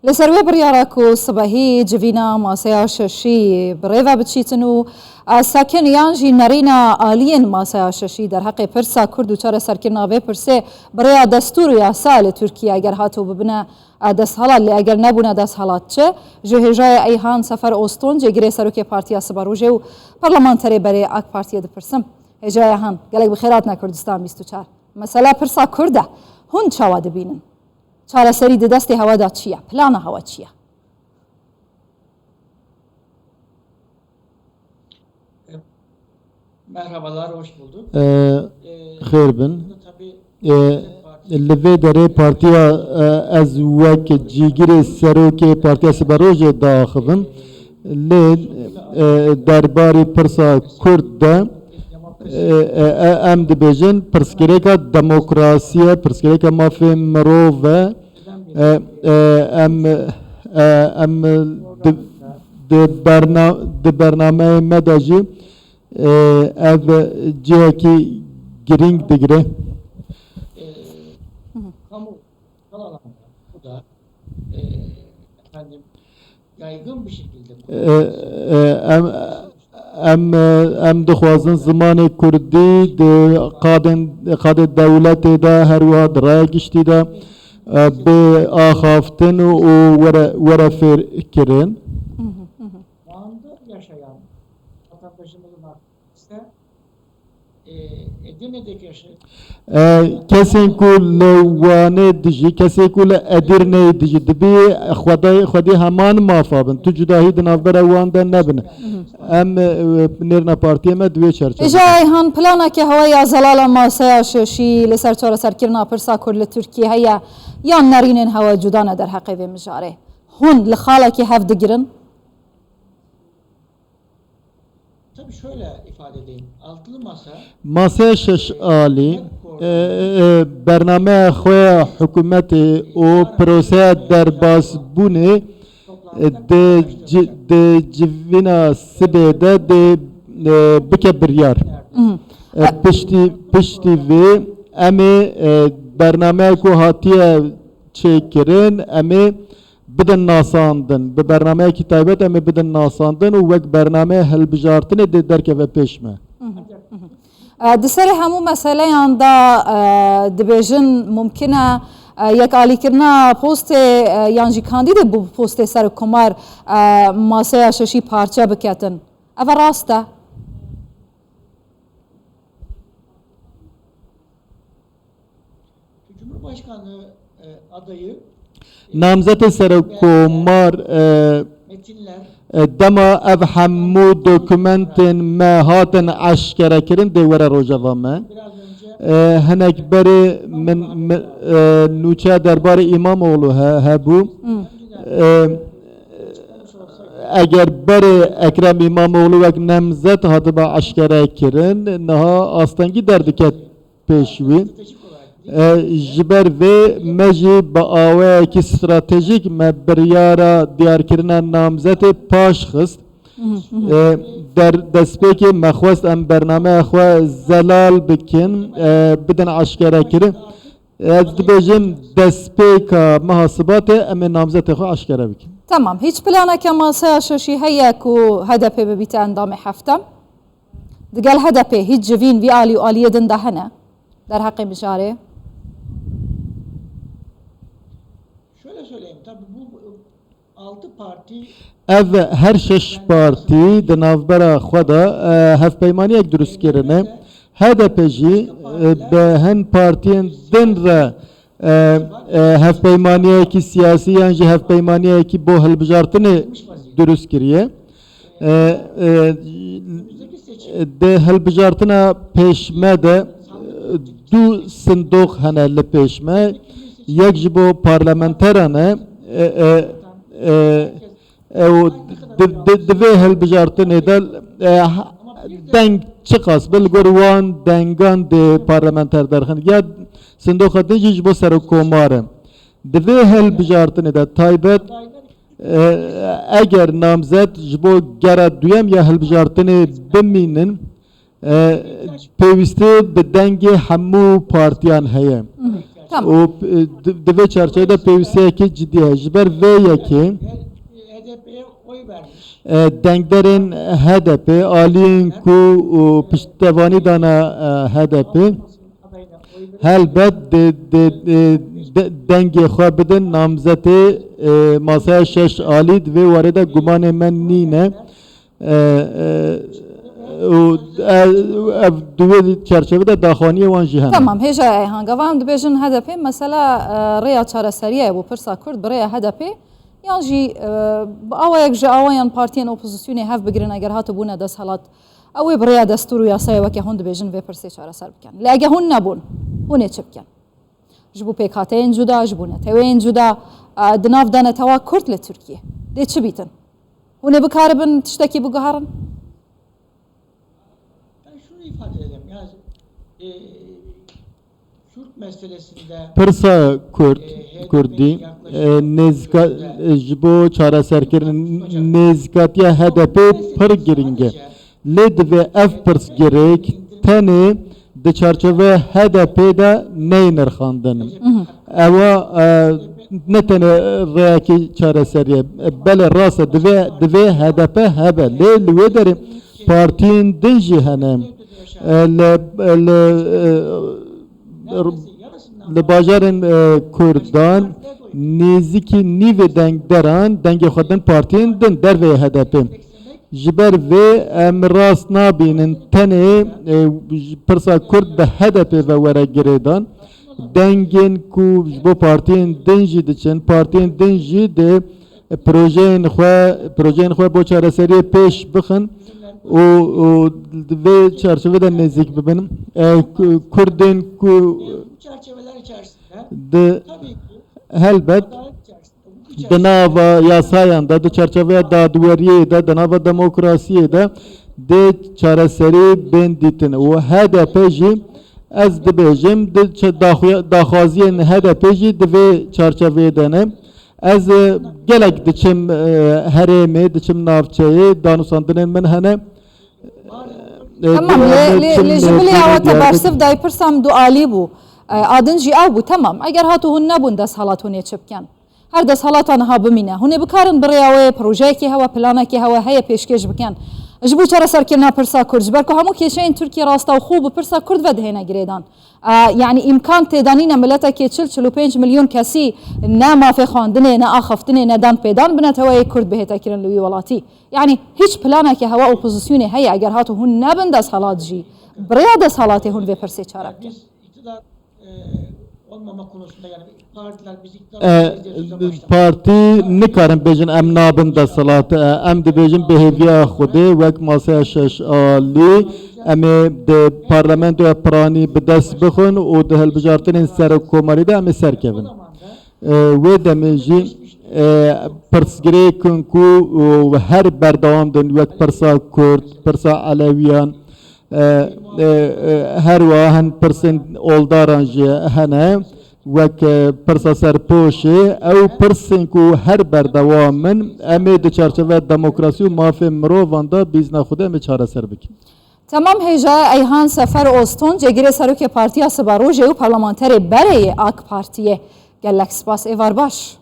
لسروي برياركو صباحي جفينا ماسيا ششي بريفا بتشيتنو ساكن يانجي نارينا آلين ماسيا ششي در حق پرسا كردو چار سركرنا و پرسه بريا دستور ياسال تركيا اگر هاتو ببنا دست حالات لی اگر نبونا دست حالات چه جهجای ایهان سفر اوستون جگری سروکی پارتیا سباروجه و پارلمانتری برای اک پارتیا دپرسم هجای ایهان گلک بخیرات نکردستان 24 مسئله پرسا کرده هون چاوا دبینن چاره سری دست هوا دا چیه پلان هوا چیه Merhabalar, hoş bulduk. خیر بن لوی داره پارتیا از وک جیگر سروک پارتیا سبروج داخلن لیل درباری پرسا کرد ده ام دبیجن پرسکریکا دموکراسیه پرسکریکا مافی مروه ام د برنامه مداجی ev cihaki giring digre. Kamu alanında bu da efendim yaygın bir şekilde em dixwazin zimanê Kurdî di qadê dewletê de her wiha di raya giştî de bê axaftin û were fêrkirin. yaşayan vatandaşımızın ise Edirne'deki yaşayan kesin ku lewane diji kesin ku le Edirne diji dibi xwedî heman mafabin tu cudahî di navbera wan de nebin em nêrina partiyê me divê çerçeve Ejayhan planeke hewaya zelala masaya şeşî li ser çare serkirina pirsa Kurd li Tirkiye heye yan nerînên hewa cuda ne der heqê vê mijarê hûn li xalekê hev digirin Tabii şöyle ifade edeyim. Altılı masa Masaya şeş alî bername xwe hikûmetê û proseya derbasbûnê di civîna sibê de bike biryar. Piştî vê em ê bernameya ku hatiye çêkirin em ê بدن ناساندن به برنامه کی تایبەت em ê bidin nasandin û wek bernameya hilbijartinê dê derkeve pêş me. Di serê hemû meseleyan da dibêjin mumkin e yek alîkirina postê yan jî kandîdê bû postê serokkomar masaya şeşî parçe biketin. Ev rast e? Cumhurbaşkanı adayı Namzeta serokkomar dema ev hemû dokûmentên me hatin eşkerekirin dê were rojeva me. Hinek berê min nûçeya derbarê İmamoğlu hebû. Eger berê Ekrem İmamoğlu wek nemzet hatibe eşkerekirin niha astengî derdiket pêş wî. ji ber vê me jî bi awayekî stratejîk me biryara diyarkirina namzetê paş xist destpêkê me xwest em bernameya xwe zelal bikin bidin eşkerekirin ez dibêjim destpêka meha sibatê em ê namzetê xwe eşkere bikin. Tamam. Hiç planeke masaya şeşî heye ku hedefê bibîte endamê heftem? Digel hedefê hiç civîn vî alî û aliyê din de hene der heqê mijarê? Şöyle söyleyeyim tabii bu 6 parti ev her şeş partî di navbera xwe de hevpeymaniyek durust kirine HDP jî bi hin partiyên din re hevpeymaniyekî siyasî yan jî hevpeymaniyekî bo hilbijartinê durust kiriye di hilbijartina pêşme de du sindoq hene li pêşme yek ji bo parlamenteran e divê hilbijartinê de deng çiqas bil gor wan dengan dê parlamenter derxin ya sindoqa din jî ji bo serokkomar e divê hilbijartinê de taybet eger namzet ji bo gera duyem ya hilbijartinê bimînin pêwîstî bi dengê hemû partiyan heye. Tamam. O dve çerçevede PVC ciddi jiber ve yeki HDP'ye oy vermiş. denklerin HDP alin ku piştevani dana HDP Adayına oy vermiş. helbet dengi xwabidin namzeti masaya şeş alid ve varede gumanê men nîne ev duve çerçevede daxaniye wan jî hene. Tamam هێژای ئەیهان گەڤام دەبێژن هەدەپێ مەسەلا ڕێیا چارەسەریە بۆ پرسا کورد بڕێە هەدەپێ یانژی ئەوەیەک ژە ئەوەیان پارتیان ئۆپۆزیسیۆنی هەف بگرن ئەگەر هاتو بوونە دەست هەڵات ئەوەی بڕێیا دەستور و یاسایەوەکە هەون دەبێژن vê pirsê çareser bikin lê ئەگە hûn nebûn hûnê çi bikin ji bo pêkhateyên cuda ji bo neteweyên cuda di nav de netewa Kurd li Tirkiye dê çi bîtin hûnê bikaribin tiştekî biguherin Ben şunu ifade edeyim. Yani Kürt meselesinde Pirsa Kurdî nêzîka ji bo çareserkirin nêzîkatiya HDP pir giring e. Lê divê ev pirsgirêk tenê di çerçeve HDP de neynirxandin. Ewa ne tenê rêyekî çareseriye belê rast e divê HDP hebe lê li wê derê partiyên din jî hene li bajarên Kurdan nêzîkî nîvê dengderan dengê xwe din partiyên din dervê HDP. Ji ber vê em rast nabînin tenê pirsa Kurd bi HDP ve were girêdan dengên ku ji bo partiyên din jî diçin partiyên din jî dê projeyên xwe bo çareseriyê pêş bixin û vê çerçevede nêzik bibin Kurdên ku bu çerçeveler içerisinde di tabii ki helbet adalet içerisinde bu di nava yasayan da di çerçeveya dadweriyê de di nava demokrasiyê de dê çareserî bên dîtin û HDP jî ez dibêjim di daxwaziyên HDP jî di vê çerçeveyê de ne ez gelek diçim herêmê diçim navçeyê danûsandinên min hene تمام لێ ji bilê awete bersiv dayê pirsam du alî bû adin jî ew bû temam eger hatû hûn nebûn dest helat hûnê çi bikin her dest helata niha bimîne hûnê bikarin birêya wê projeyekê hewa planekê hewa heye pêşkêş bikin ji bo çareserkirina pirsa Kurd ji ber ku hemû kêşeyên Tirkiye rasta û xû bi pirsa Kurd ve dihêne girêdan yani îmkan têdanîna miletekê 40-45 milyon kesî ne mafê xwandinê ne axiftinê ne dan pêdan bi neteweyê Kurd bihête kirin li wî welatî yani hiç planekê hewa opozîsyonê heye eger hatû hûn nebin dest helat jî birêya dest helatê hûn vê pirsê çare bikin biz iktidar olmama konusunda yani partiler biz iktidar olmayız diye söze başlamak. Partî nikarin bêjin em nabin desthilat em dibêjin bihêviya Xwedê wek masaya şeş alî em ê di parlamentoya Piranî bi dest bixin û di hilbijartinên serokkomarî de em ê serkevin. Wê demê jî pirsgirêkin ku her berdewam din wek pirsa Kurd, pirsa Elewiyan her wahan pirsên oldaran jî hene wek pirsa serpoşê ew pirsên ku her berdewam min em ê di çerçeve demokrasî û mafê mirovan da bîzna Xwedê em ê çareser bikin. Tamam hêja Eyhan Sefer Oston cegirê serokê Partiya Sibarojê û parlamenterê berê AK Partiye gelek spas êvar baş.